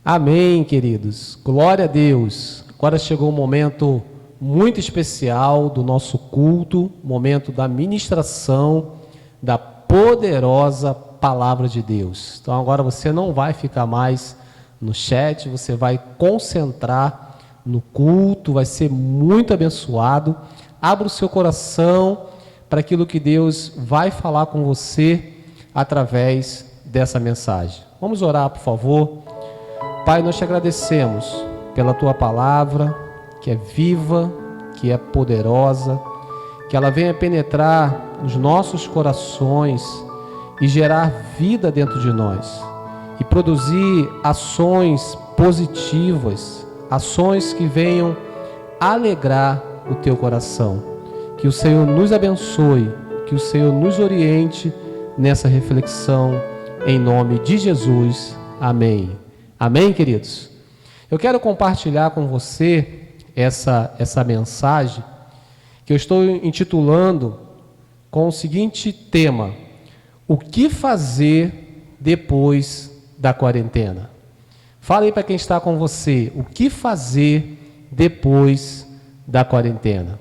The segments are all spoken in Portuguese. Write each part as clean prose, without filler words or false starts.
Amém, queridos. Glória a Deus. Agora chegou um momento muito especial do nosso culto, momento da ministração da poderosa palavra de Deus. Então agora você não vai ficar mais no chat, você vai concentrar no culto, vai ser muito abençoado. Abra o seu coração para aquilo que Deus vai falar com você através dessa mensagem. Vamos orar, por favor. Pai, nós te agradecemos pela tua palavra, que é viva, que é poderosa, que ela venha penetrar nos nossos corações e gerar vida dentro de nós e produzir ações positivas, ações que venham alegrar o teu coração. Que o Senhor nos abençoe, que o Senhor nos oriente nessa reflexão, em nome de Jesus. Amém. Amém, queridos? Eu quero compartilhar com você essa mensagem que eu estou intitulando com o seguinte tema: o que fazer depois da quarentena? Fala aí para quem está com você, o que fazer depois da quarentena?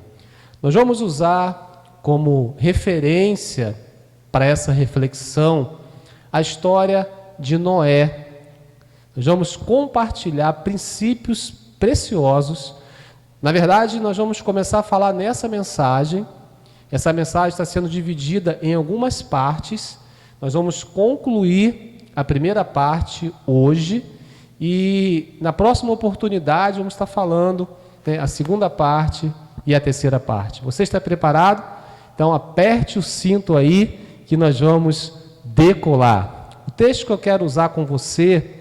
Nós vamos usar como referência para essa reflexão a história de Noé. Nós vamos compartilhar princípios preciosos. Na verdade, nós vamos começar a falar nessa mensagem. Essa mensagem está sendo dividida em algumas partes. Nós vamos concluir a primeira parte hoje e na próxima oportunidade vamos estar falando a segunda parte e a terceira parte. Você está preparado? Então aperte o cinto aí que nós vamos decolar. O texto que eu quero usar com você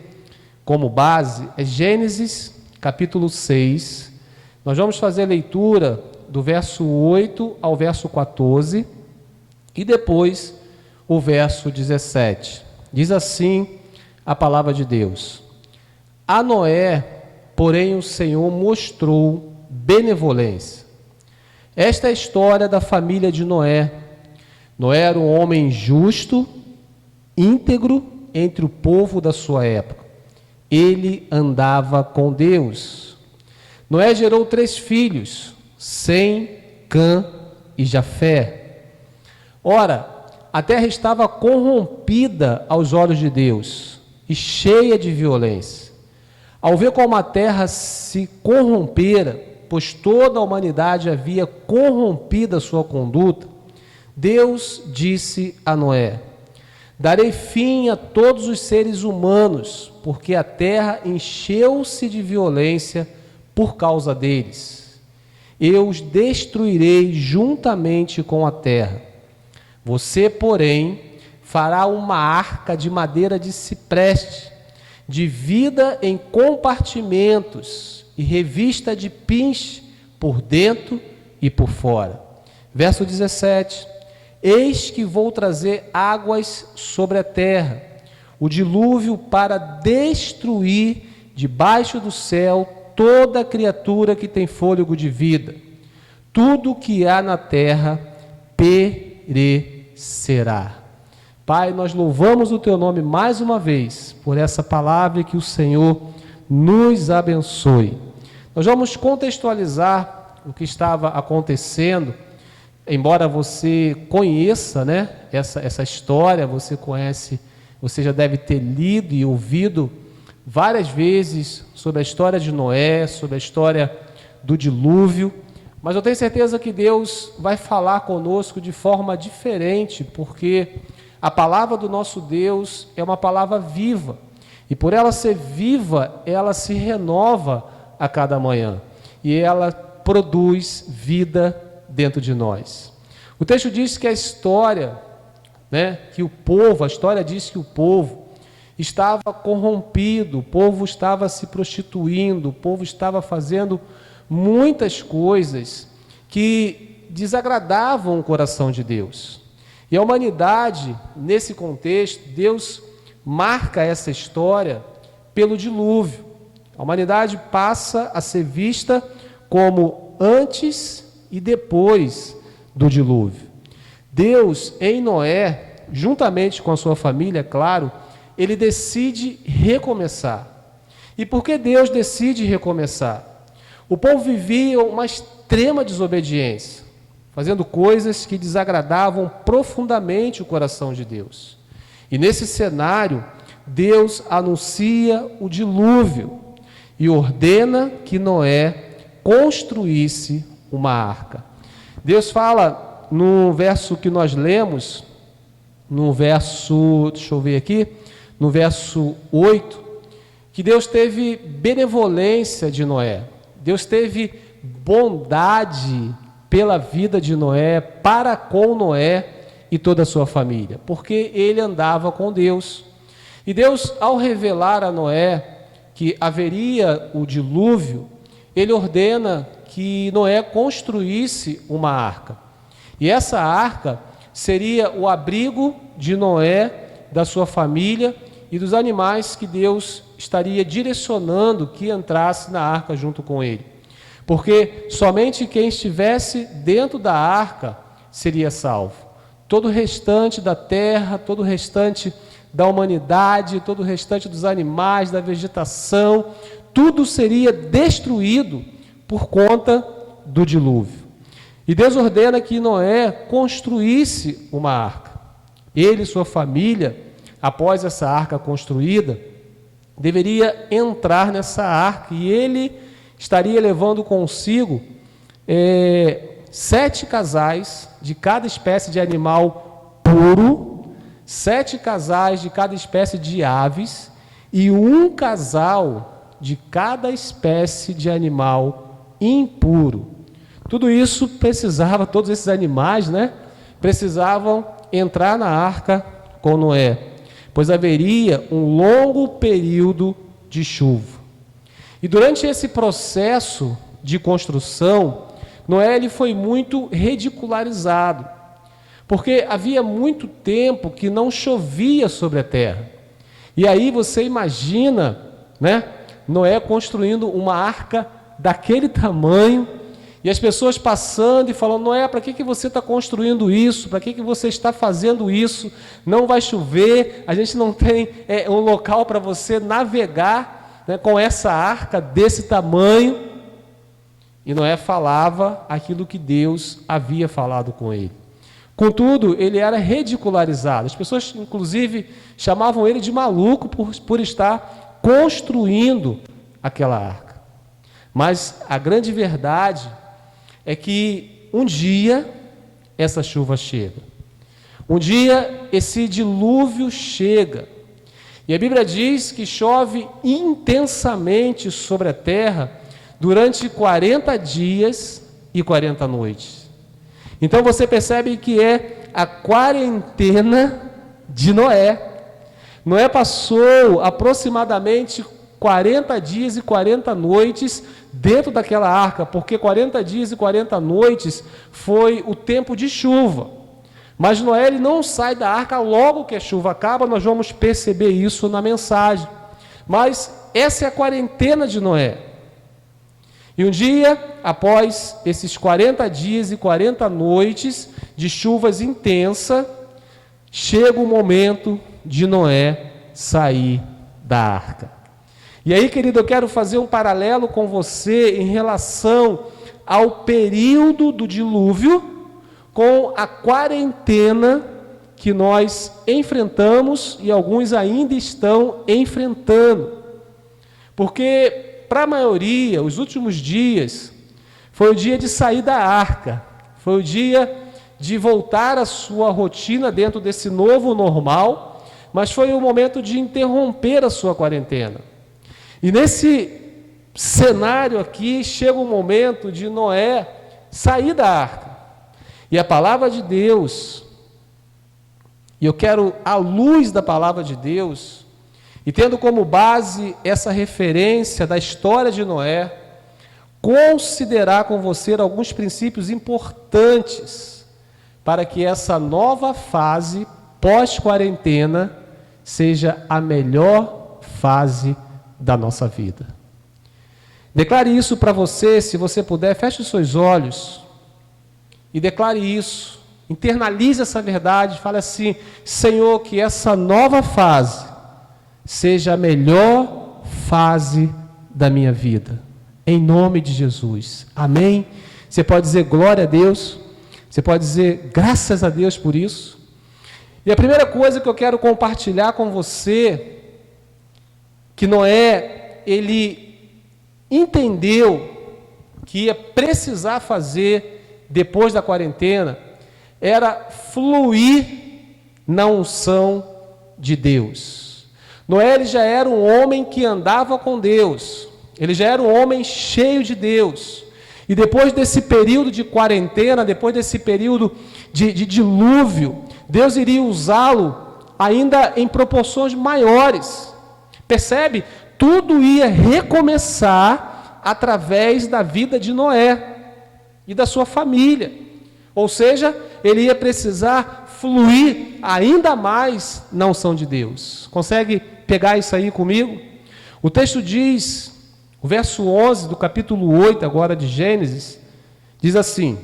como base é Gênesis capítulo 6. Nós vamos fazer a leitura do verso 8 ao verso 14 e depois o verso 17. Diz assim a palavra de Deus: a Noé, porém, o Senhor mostrou benevolência. Esta é a história da família de Noé. Noé era um homem justo, íntegro entre o povo da sua época. Ele andava com Deus. Noé gerou 3 filhos, Sem, Cã e Jafé. Ora, a terra estava corrompida aos olhos de Deus e cheia de violência. Ao ver como a terra se corrompera, pois toda a humanidade havia corrompido a sua conduta, Deus disse a Noé: darei fim a todos os seres humanos, porque a terra encheu-se de violência por causa deles. Eu os destruirei juntamente com a terra. Você, porém, fará uma arca de madeira de cipreste, divida em compartimentos e revista de pinche por dentro e por fora. Verso 17. Eis que vou trazer águas sobre a terra, o dilúvio para destruir debaixo do céu toda criatura que tem fôlego de vida. Tudo que há na terra perecerá. Pai, nós louvamos o teu nome mais uma vez por essa palavra e que o Senhor nos abençoe. Nós vamos contextualizar o que estava acontecendo. Embora você conheça, essa história, você conhece, você já deve ter lido e ouvido várias vezes sobre a história de Noé, sobre a história do dilúvio, mas eu tenho certeza que Deus vai falar conosco de forma diferente, porque a palavra do nosso Deus é uma palavra viva, e por ela ser viva, ela se renova a cada manhã, e ela produz vida dentro de nós. O texto diz que a história diz que o povo estava corrompido, o povo estava se prostituindo, o povo estava fazendo muitas coisas que desagradavam o coração de Deus. E a humanidade, nesse contexto, Deus marca essa história pelo dilúvio. A humanidade passa a ser vista como antes e depois do dilúvio. Deus, em Noé, juntamente com a sua família, claro, ele decide recomeçar. E por que Deus decide recomeçar? O povo vivia uma extrema desobediência, fazendo coisas que desagradavam profundamente o coração de Deus. E nesse cenário, Deus anuncia o dilúvio e ordena que Noé construísse uma arca. Deus fala no verso que nós lemos, no verso 8, que Deus teve benevolência de Noé. Deus teve bondade pela vida de Noé, para com Noé e toda a sua família, porque ele andava com Deus. E Deus, ao revelar a Noé que haveria o dilúvio, ele ordena que Noé construísse uma arca. E essa arca seria o abrigo de Noé, da sua família e dos animais que Deus estaria direcionando que entrasse na arca junto com ele. Porque somente quem estivesse dentro da arca seria salvo. Todo o restante da terra, todo o restante da humanidade, todo o restante dos animais, da vegetação, tudo seria destruído por conta do dilúvio. E Deus ordena que Noé construísse uma arca. Ele e sua família, após essa arca construída, deveria entrar nessa arca, e ele estaria levando consigo 7 casais de cada espécie de animal puro, 7 casais de cada espécie de aves e 1 casal de cada espécie de animal impuro. Tudo isso precisava, todos esses animais, precisavam entrar na arca com Noé, pois haveria um longo período de chuva. E durante esse processo de construção, Noé ele foi muito ridicularizado, porque havia muito tempo que não chovia sobre a terra. E aí você imagina, Noé construindo uma arca daquele tamanho, e as pessoas passando e falando: Noé, para que você está construindo isso? Para que você está fazendo isso? Não vai chover, a gente não tem um local para você navegar com essa arca desse tamanho. E Noé falava aquilo que Deus havia falado com ele. Contudo, ele era ridicularizado. As pessoas, inclusive, chamavam ele de maluco por estar construindo aquela arca. Mas a grande verdade é que um dia essa chuva chega. Um dia esse dilúvio chega. E a Bíblia diz que chove intensamente sobre a terra durante 40 dias e 40 noites. Então você percebe que é a quarentena de Noé. Noé passou aproximadamente 40 dias e 40 noites dentro daquela arca, porque 40 dias e 40 noites foi o tempo de chuva. Mas Noé ele não sai da arca logo que a chuva acaba, nós vamos perceber isso na mensagem. Mas essa é a quarentena de Noé. E um dia, após esses 40 dias e 40 noites de chuvas intensas, chega o momento de Noé sair da arca. E aí, querido, eu quero fazer um paralelo com você em relação ao período do dilúvio com a quarentena que nós enfrentamos e alguns ainda estão enfrentando. Porque, para a maioria, os últimos dias foi o dia de sair da arca, foi o dia de voltar à sua rotina dentro desse novo normal, mas foi o momento de interromper a sua quarentena. E nesse cenário aqui, chega o momento de Noé sair da arca. E a palavra de Deus, e eu quero, à luz da palavra de Deus, e tendo como base essa referência da história de Noé, considerar com você alguns princípios importantes para que essa nova fase pós-quarentena seja a melhor fase da nossa vida. Declare isso para você, se você puder, feche os seus olhos e declare isso, internalize essa verdade, fale assim: Senhor, que essa nova fase seja a melhor fase da minha vida. Em nome de Jesus. Amém? Você pode dizer glória a Deus. Você pode dizer graças a Deus por isso. E a primeira coisa que eu quero compartilhar com você, que Noé, ele entendeu que ia precisar fazer depois da quarentena, era fluir na unção de Deus. Noé, ele já era um homem que andava com Deus, ele já era um homem cheio de Deus, e depois desse período de quarentena, depois desse período de dilúvio, Deus iria usá-lo ainda em proporções maiores. Percebe? Tudo ia recomeçar através da vida de Noé e da sua família. Ou seja, ele ia precisar fluir ainda mais na unção de Deus. Consegue pegar isso aí comigo? O texto diz, o verso 11 do capítulo 8 agora de Gênesis, diz assim: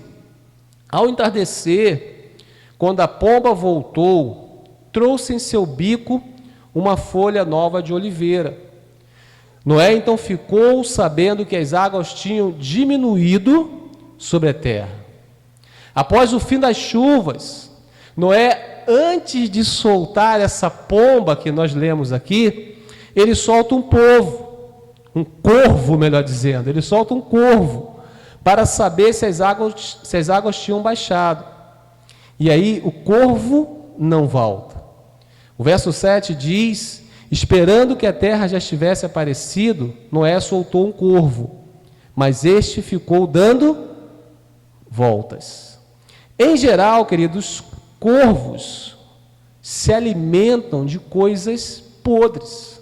ao entardecer, quando a pomba voltou, trouxe em seu bico uma folha nova de oliveira. Noé então ficou sabendo que as águas tinham diminuído sobre a terra. Após o fim das chuvas, Noé, antes de soltar essa pomba que nós lemos aqui, ele solta um corvo, melhor dizendo, ele solta um corvo, para saber se as águas tinham baixado. E aí o corvo não volta. O verso 7 diz: esperando que a terra já estivesse aparecido, Noé soltou um corvo, mas este ficou dando voltas. Em geral, queridos, corvos se alimentam de coisas podres,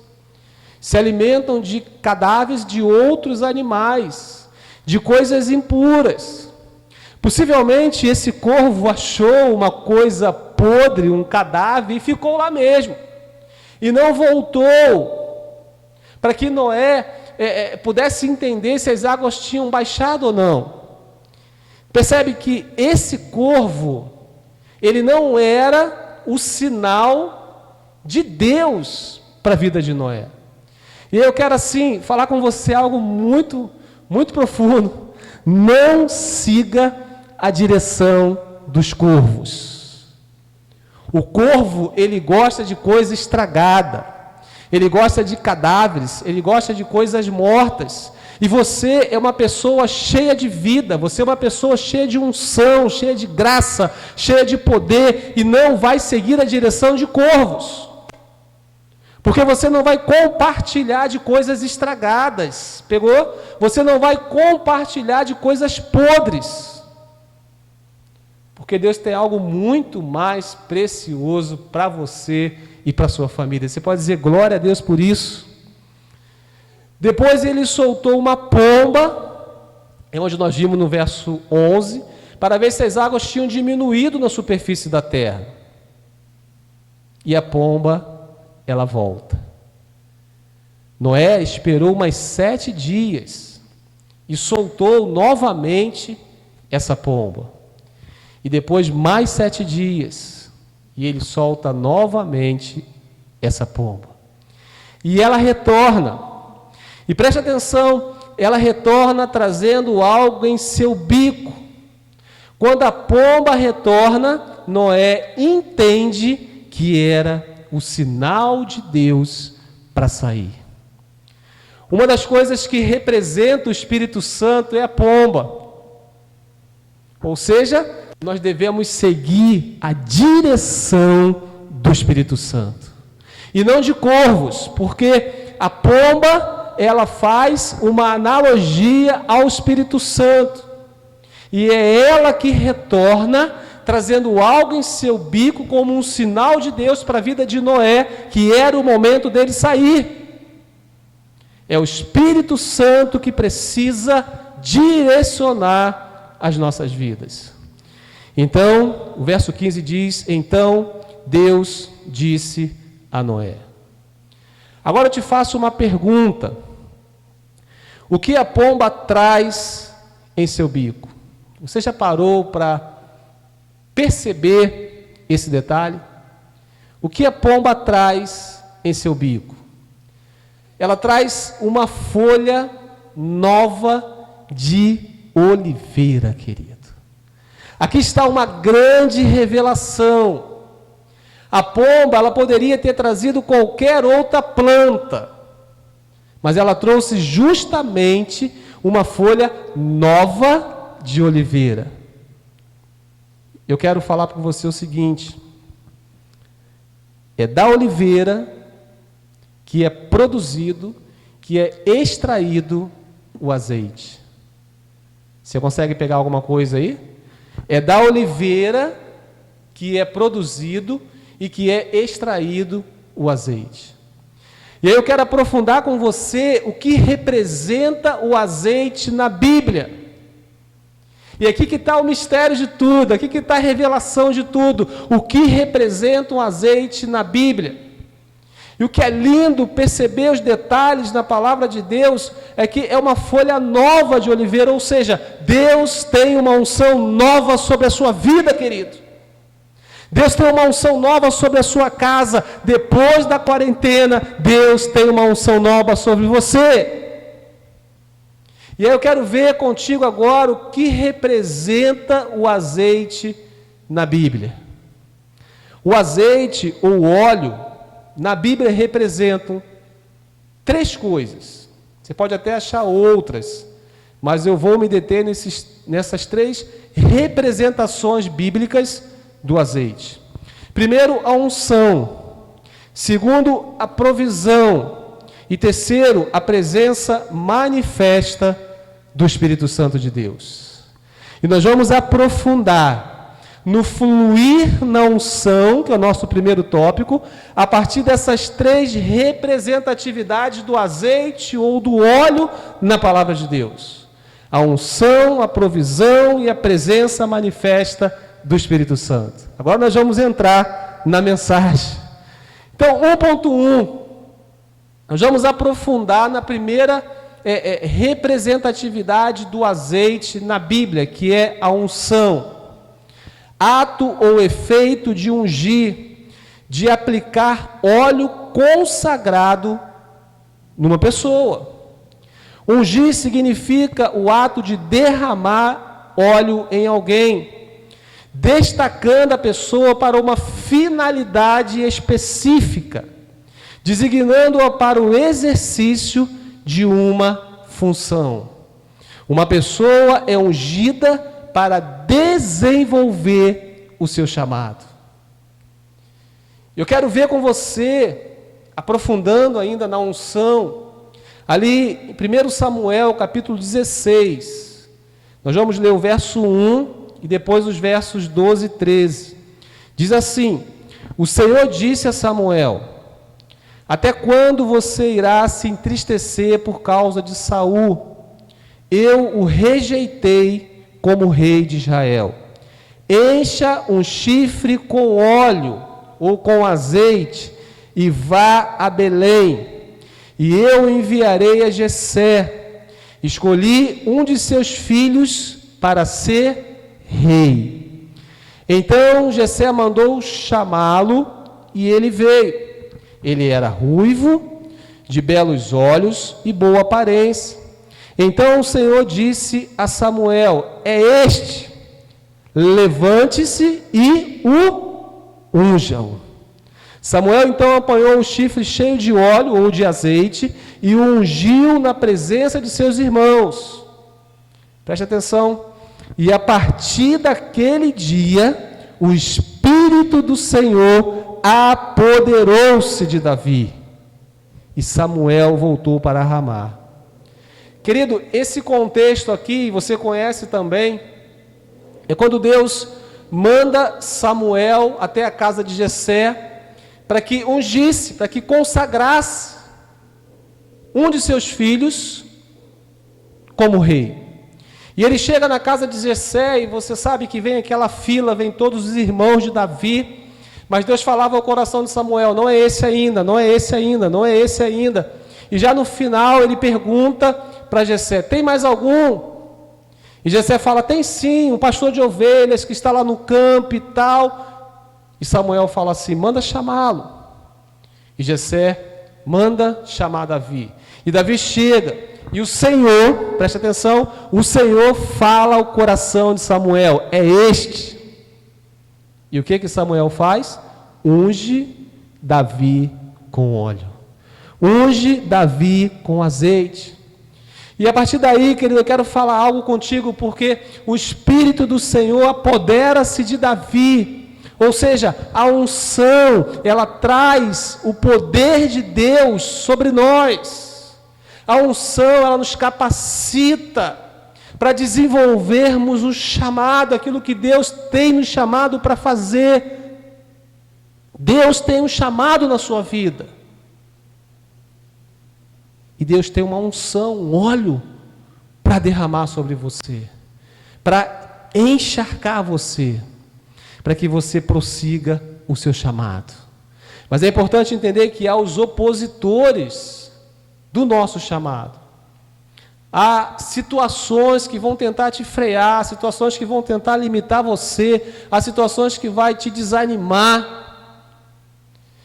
se alimentam de cadáveres de outros animais, de coisas impuras. Possivelmente esse corvo achou uma coisa podre, um cadáver, e ficou lá mesmo. E não voltou, para que Noé pudesse entender se as águas tinham baixado ou não. Percebe que esse corvo, ele não era o sinal de Deus para a vida de Noé. E eu quero assim falar com você algo muito, muito profundo. Não siga a direção dos corvos. O corvo, ele gosta de coisa estragada, ele gosta de cadáveres, ele gosta de coisas mortas. E você é uma pessoa cheia de vida, você é uma pessoa cheia de unção, cheia de graça, cheia de poder, e não vai seguir a direção de corvos. Porque você não vai compartilhar de coisas estragadas, pegou? Você não vai compartilhar de coisas podres. Porque Deus tem algo muito mais precioso para você e para a sua família. Você pode dizer glória a Deus por isso? Depois ele soltou uma pomba, é onde nós vimos no verso 11, para ver se as águas tinham diminuído na superfície da terra. E a pomba, ela volta. Noé esperou mais 7 dias e soltou novamente essa pomba. E depois mais 7 dias, e ele solta novamente essa pomba. E ela retorna. E preste atenção, ela retorna trazendo algo em seu bico. Quando a pomba retorna, Noé entende que era o sinal de Deus para sair. Uma das coisas que representa o Espírito Santo é a pomba. Ou seja, nós devemos seguir a direção do Espírito Santo. E não de corvos, porque a pomba, ela faz uma analogia ao Espírito Santo. E é ela que retorna, trazendo algo em seu bico como um sinal de Deus para a vida de Noé, que era o momento dele sair. É o Espírito Santo que precisa direcionar as nossas vidas. Então, o verso 15 diz: então Deus disse a Noé. Agora eu te faço uma pergunta. O que a pomba traz em seu bico? Você já parou para perceber esse detalhe? O que a pomba traz em seu bico? ela traz uma folha nova de oliveira, querido. Aqui está uma grande revelação. A pomba, ela poderia ter trazido qualquer outra planta, mas ela trouxe justamente uma folha nova de oliveira. Eu quero falar para você o seguinte: é da oliveira que é produzido, que é extraído o azeite. Você consegue pegar alguma coisa aí? É da oliveira que é produzido e que é extraído o azeite. E aí eu quero aprofundar com você o que representa o azeite na Bíblia. E aqui que está o mistério de tudo, aqui que está a revelação de tudo. O que representa um azeite na Bíblia. E o que é lindo perceber os detalhes na palavra de Deus é que é uma folha nova de oliveira, ou seja, Deus tem uma unção nova sobre a sua vida, querido. Deus tem uma unção nova sobre a sua casa. Depois da quarentena, Deus tem uma unção nova sobre você. E aí eu quero ver contigo agora o que representa o azeite na Bíblia. O azeite ou óleo na Bíblia representam 3 coisas. Você pode até achar outras, mas eu vou me deter nessas 3 representações bíblicas do azeite. Primeiro, a unção. Segundo, a provisão. E terceiro, a presença manifesta do Espírito Santo de Deus. E nós vamos aprofundar no fluir na unção, que é o nosso primeiro tópico, a partir dessas 3 representatividades do azeite ou do óleo na palavra de Deus. A unção, a provisão e a presença manifesta do Espírito Santo. Agora nós vamos entrar na mensagem. Então, 1.1, nós vamos aprofundar na primeira representatividade do azeite na Bíblia, que é a unção. Ato ou efeito de ungir, de aplicar óleo consagrado numa pessoa. Ungir significa o ato de derramar óleo em alguém, destacando a pessoa para uma finalidade específica, designando-a para o exercício de uma função. Uma pessoa é ungida para desenvolver o seu chamado. Eu quero ver com você, aprofundando ainda na unção, ali em 1 Samuel, capítulo 16. Nós vamos ler o verso 1 e depois os versos 12 e 13. Diz assim: o Senhor disse a Samuel: até quando você irá se entristecer por causa de Saul? Eu o rejeitei como rei de Israel. Encha um chifre com óleo ou com azeite e vá a Belém, e eu enviarei a Jessé. Escolhi um de seus filhos para ser rei. Então Jessé mandou chamá-lo e ele veio. Ele era ruivo, de belos olhos e boa aparência. Então o Senhor disse a Samuel: é este, levante-se e o unja-o. Samuel então apanhou um chifre cheio de óleo ou de azeite e o ungiu na presença de seus irmãos. Preste atenção. E a partir daquele dia, o Espírito do Senhor apoderou-se de Davi. E Samuel voltou para Ramá. Querido, esse contexto aqui, você conhece também, é quando Deus manda Samuel até a casa de Jessé para que ungisse, para que consagrasse um de seus filhos como rei. E ele chega na casa de Jessé e você sabe que vem aquela fila, vem todos os irmãos de Davi, mas Deus falava ao coração de Samuel: não é esse ainda, não é esse ainda, não é esse ainda. E já no final ele pergunta para Jessé: tem mais algum? E Jessé fala: tem sim, um pastor de ovelhas que está lá no campo e tal. E Samuel fala assim: manda chamá-lo. E Jessé manda chamar Davi. E Davi chega, e o Senhor, preste atenção, o Senhor fala ao coração de Samuel, é este. E o que Samuel faz? Unge Davi com óleo. Unge Davi com azeite. E a partir daí, querido, eu quero falar algo contigo, porque o Espírito do Senhor apodera-se de Davi. Ou seja, a unção, ela traz o poder de Deus sobre nós. A unção, ela nos capacita para desenvolvermos o chamado, aquilo que Deus tem nos chamado para fazer. Deus tem um chamado na sua vida. E Deus tem uma unção, um óleo para derramar sobre você, para encharcar você, para que você prossiga o seu chamado. Mas é importante entender que há os opositores do nosso chamado. Há situações que vão tentar te frear, situações que vão tentar limitar você, há situações que vai te desanimar.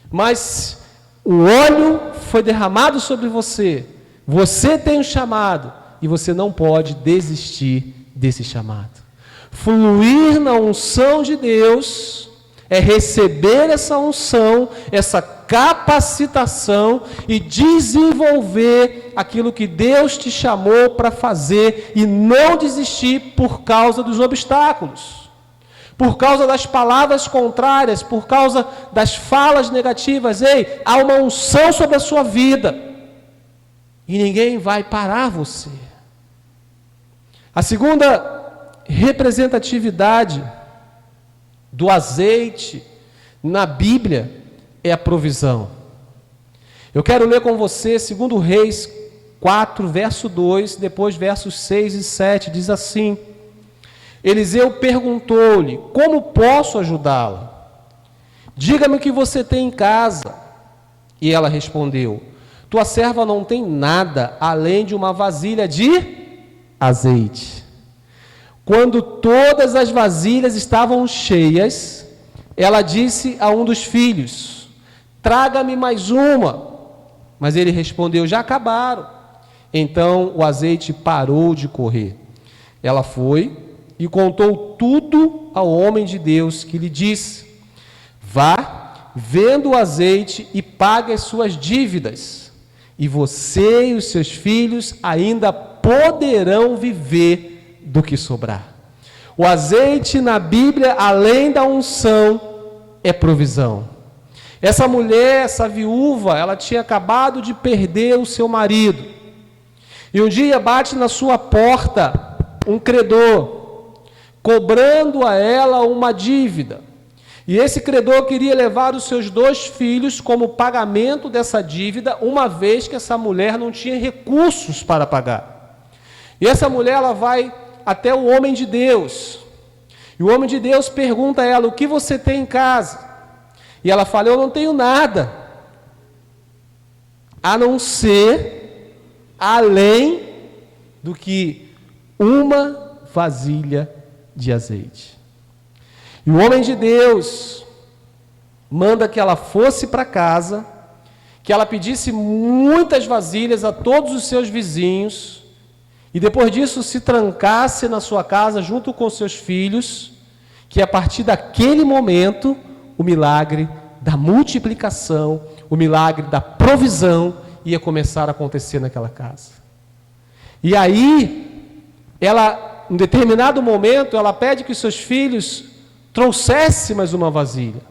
Mas o óleo foi derramado sobre você, você tem um chamado e você não pode desistir desse chamado. Fluir na unção de Deus é receber essa unção, essa capacitação e desenvolver aquilo que Deus te chamou para fazer e não desistir por causa dos obstáculos. Por causa das palavras contrárias, por causa das falas negativas. Ei, há uma unção sobre a sua vida e ninguém vai parar você. A segunda representatividade do azeite na Bíblia é a provisão. Eu quero ler com você 2 Reis 4, verso 2, depois versos 6 e 7, diz assim: Eliseu perguntou-lhe, como posso ajudá-la? Diga-me o que você tem em casa. E ela respondeu, tua serva não tem nada, além de uma vasilha de azeite. Quando todas as vasilhas estavam cheias, ela disse a um dos filhos, traga-me mais uma. Mas ele respondeu, já acabaram. Então o azeite parou de correr. Ela foi e contou tudo ao homem de Deus, que lhe disse, vá, venda o azeite e pague as suas dívidas, e você e os seus filhos ainda poderão viver do que sobrar. O azeite na Bíblia, além da unção, é provisão. Essa mulher, essa viúva, ela tinha acabado de perder o seu marido, e um dia bate na sua porta um credor, cobrando a ela uma dívida. E esse credor queria levar os seus 2 filhos como pagamento dessa dívida, uma vez que essa mulher não tinha recursos para pagar. E essa mulher, ela vai até o homem de Deus. E o homem de Deus pergunta a ela, o que você tem em casa? E ela fala, eu não tenho nada, a não ser, além do que uma vasilha de azeite. E o homem de Deus manda que ela fosse para casa, que ela pedisse muitas vasilhas a todos os seus vizinhos, e depois disso se trancasse na sua casa junto com seus filhos, que a partir daquele momento o milagre da multiplicação, o milagre da provisão ia começar a acontecer naquela casa. E aí, ela, em determinado momento, ela pede que os seus filhos trouxessem mais uma vasilha.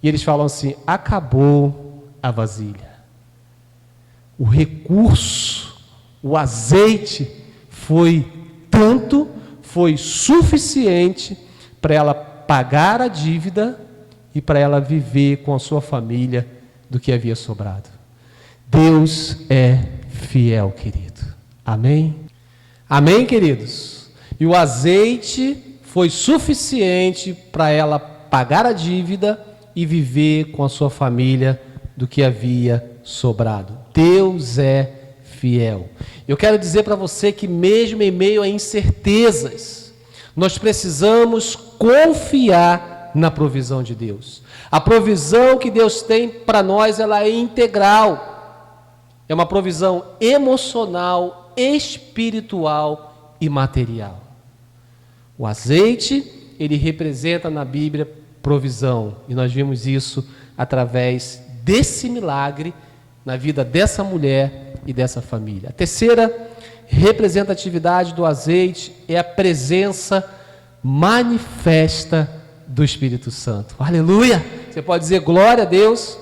E eles falam assim, acabou a vasilha. O recurso, o azeite foi tanto, foi suficiente para ela pagar a dívida e para ela viver com a sua família do que havia sobrado. Deus é fiel, querido. Amém? Amém, queridos? E o azeite foi suficiente para ela pagar a dívida e viver com a sua família do que havia sobrado. Deus é fiel. Eu quero dizer para você que mesmo em meio a incertezas, nós precisamos confiar na provisão de Deus. A provisão que Deus tem para nós, ela é integral. É uma provisão emocional, espiritual e material. O azeite, ele representa na Bíblia provisão. E nós vimos isso através desse milagre na vida dessa mulher e dessa família. A terceira representatividade do azeite é a presença manifesta do Espírito Santo. Aleluia! Você pode dizer glória a Deus.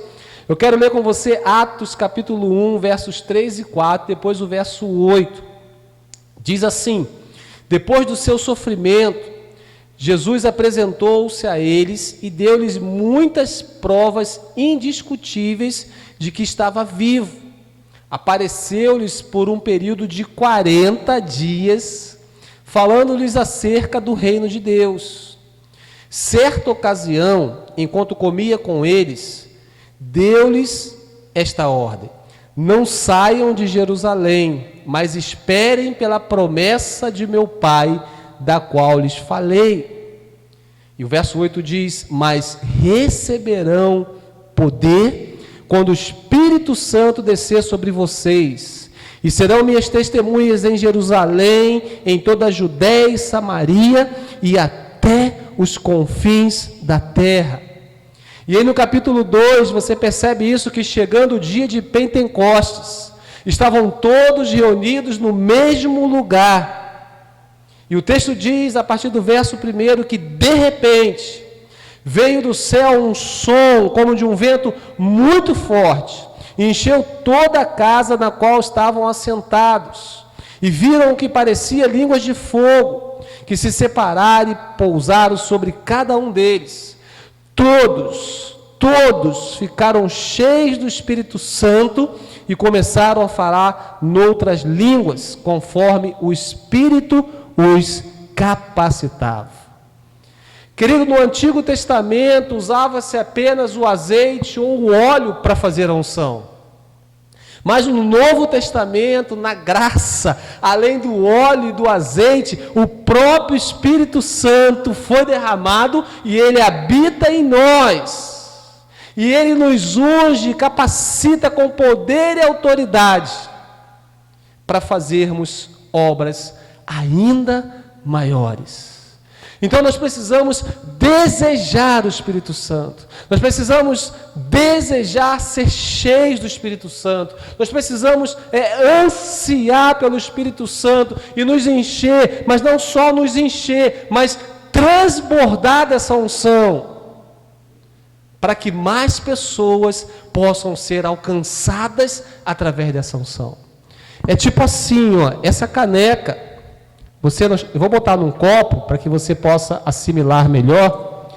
Eu quero ler com você Atos capítulo 1, versos 3 e 4, depois o verso 8. Diz assim: depois do seu sofrimento, Jesus apresentou-se a eles e deu-lhes muitas provas indiscutíveis de que estava vivo. Apareceu-lhes por um período de 40 dias, falando-lhes acerca do reino de Deus. Certa ocasião, enquanto comia com eles, deu-lhes esta ordem: não saiam de Jerusalém, mas esperem pela promessa de meu Pai, da qual lhes falei. E o verso 8 diz: mas receberão poder quando o Espírito Santo descer sobre vocês, e serão minhas testemunhas em Jerusalém, em toda a Judéia e Samaria, e até os confins da terra. E aí no capítulo 2, você percebe isso, que chegando o dia de Pentecostes, estavam todos reunidos no mesmo lugar. E o texto diz, a partir do verso 1, que de repente veio do céu um som como de um vento muito forte, e encheu toda a casa na qual estavam assentados. E viram o que parecia línguas de fogo, que se separaram e pousaram sobre cada um deles. Todos ficaram cheios do Espírito Santo e começaram a falar noutras línguas, conforme o Espírito os capacitava. Querido, no Antigo Testamento usava-se apenas o azeite ou o óleo para fazer a unção. Mas no Novo Testamento, na graça, além do óleo e do azeite, o próprio Espírito Santo foi derramado e ele habita em nós. E ele nos unge e capacita com poder e autoridade para fazermos obras ainda maiores. Então nós precisamos desejar o Espírito Santo. Nós precisamos desejar ser cheios do Espírito Santo. Nós precisamos ansiar pelo Espírito Santo e nos encher, mas não só nos encher, mas transbordar dessa unção, para que mais pessoas possam ser alcançadas através dessa unção. É tipo assim, ó, essa caneca, eu vou botar num copo para que você possa assimilar melhor.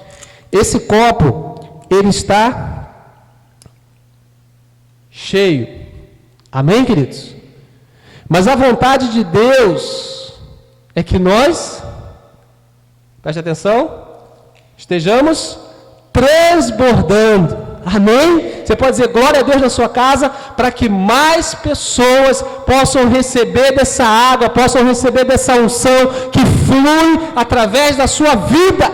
Esse copo, ele está cheio. Amém, queridos? Mas a vontade de Deus é que nós, preste atenção, estejamos transbordando. Amém? Você pode dizer glória a Deus na sua casa, para que mais pessoas possam receber dessa água, possam receber dessa unção que flui através da sua vida.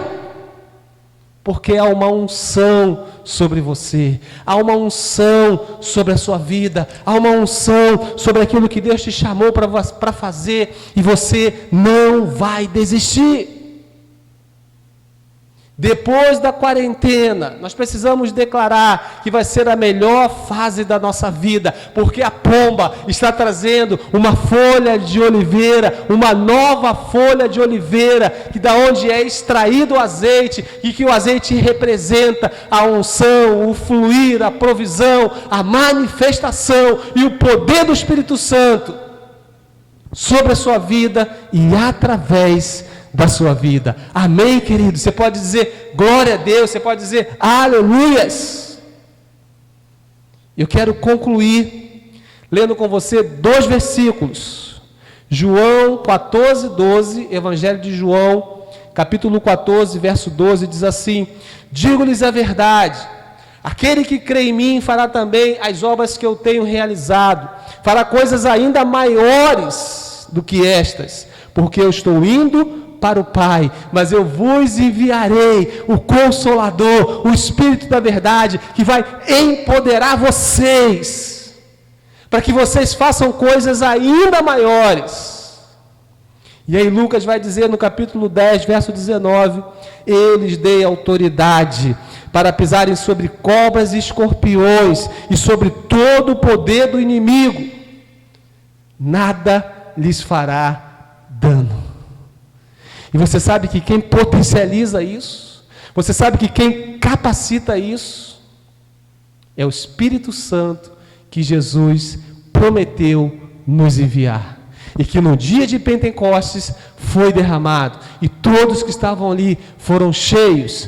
Porque há uma unção sobre você, há uma unção sobre a sua vida, há uma unção sobre aquilo que Deus te chamou para fazer, e você não vai desistir. Depois da quarentena, nós precisamos declarar que vai ser a melhor fase da nossa vida, porque a pomba está trazendo uma folha de oliveira, uma nova folha de oliveira, que da onde é extraído o azeite, e que o azeite representa a unção, o fluir, a provisão, a manifestação e o poder do Espírito Santo sobre a sua vida e através da sua vida. Amém, querido? Você pode dizer glória a Deus, você pode dizer aleluias. Eu quero concluir lendo com você 2 versículos. João 14, 12, Evangelho de João, capítulo 14, verso 12, diz assim: digo-lhes a verdade, aquele que crê em mim fará também as obras que eu tenho realizado, fará coisas ainda maiores do que estas, porque eu estou indo para o Pai, mas eu vos enviarei o Consolador, o Espírito da verdade, que vai empoderar vocês, para que vocês façam coisas ainda maiores. E aí Lucas vai dizer no capítulo 10, verso 19, eu lhes dei autoridade para pisarem sobre cobras e escorpiões e sobre todo o poder do inimigo. Nada lhes fará dano. E você sabe que quem potencializa isso, você sabe que quem capacita isso, é o Espírito Santo que Jesus prometeu nos enviar. E que no dia de Pentecostes foi derramado. E todos que estavam ali foram cheios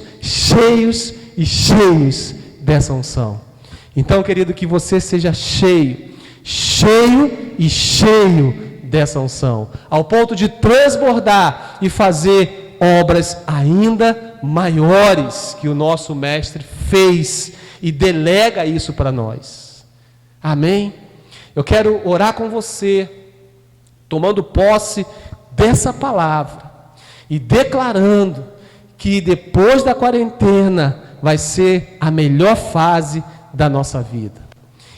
dessa unção. Então, querido, que você seja cheio dessa unção, ao ponto de transbordar e fazer obras ainda maiores que o nosso Mestre fez e delega isso para nós. Amém? Eu quero orar com você, tomando posse dessa palavra e declarando que depois da quarentena vai ser a melhor fase da nossa vida.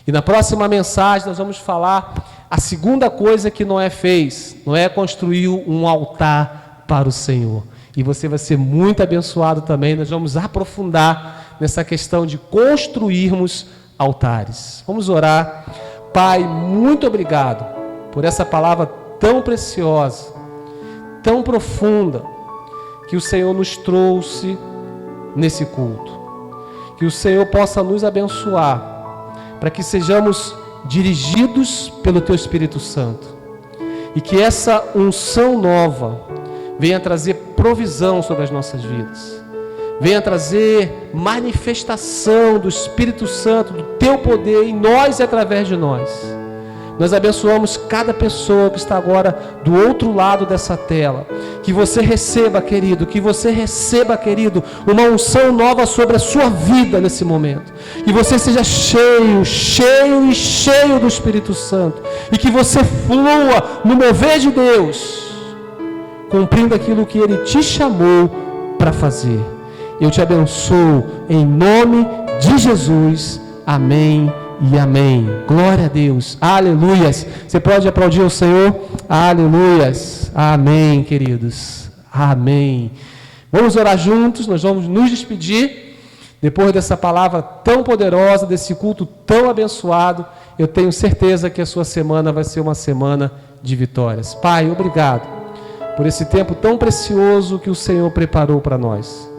E na próxima mensagem nós vamos falar a segunda coisa que Noé fez. Noé construiu um altar para o Senhor. E você vai ser muito abençoado também. Nós vamos aprofundar nessa questão de construirmos altares. Vamos orar. Pai, muito obrigado por essa palavra tão preciosa, tão profunda, que o Senhor nos trouxe nesse culto. Que o Senhor possa nos abençoar, para que sejamos dirigidos pelo Teu Espírito Santo. E que essa unção nova venha trazer provisão sobre as nossas vidas. Venha trazer manifestação do Espírito Santo, do Teu poder em nós e através de nós. Nós abençoamos cada pessoa que está agora do outro lado dessa tela. Que você receba, querido, uma unção nova sobre a sua vida nesse momento. Que você seja cheio do Espírito Santo. E que você flua no mover de Deus, cumprindo aquilo que Ele te chamou para fazer. Eu te abençoo em nome de Jesus. Amém e amém. Glória a Deus. Aleluias. Você pode aplaudir o Senhor? Aleluias. Amém, queridos. Amém. Vamos orar juntos. Nós vamos nos despedir. Depois dessa palavra tão poderosa, desse culto tão abençoado, eu tenho certeza que a sua semana vai ser uma semana de vitórias. Pai, obrigado por esse tempo tão precioso que o Senhor preparou para nós.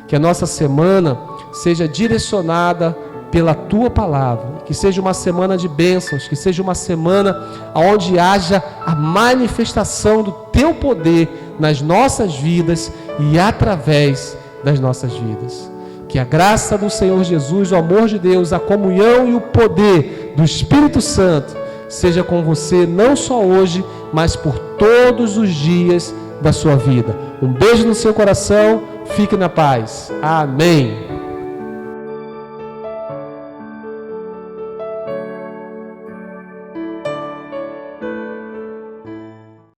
Que a nossa semana seja direcionada pela Tua palavra, que seja uma semana de bênçãos, que seja uma semana onde haja a manifestação do Teu poder nas nossas vidas e através das nossas vidas. Que a graça do Senhor Jesus, o amor de Deus, a comunhão e o poder do Espírito Santo seja com você não só hoje, mas por todos os dias da sua vida. Um beijo no seu coração, fique na paz. Amém.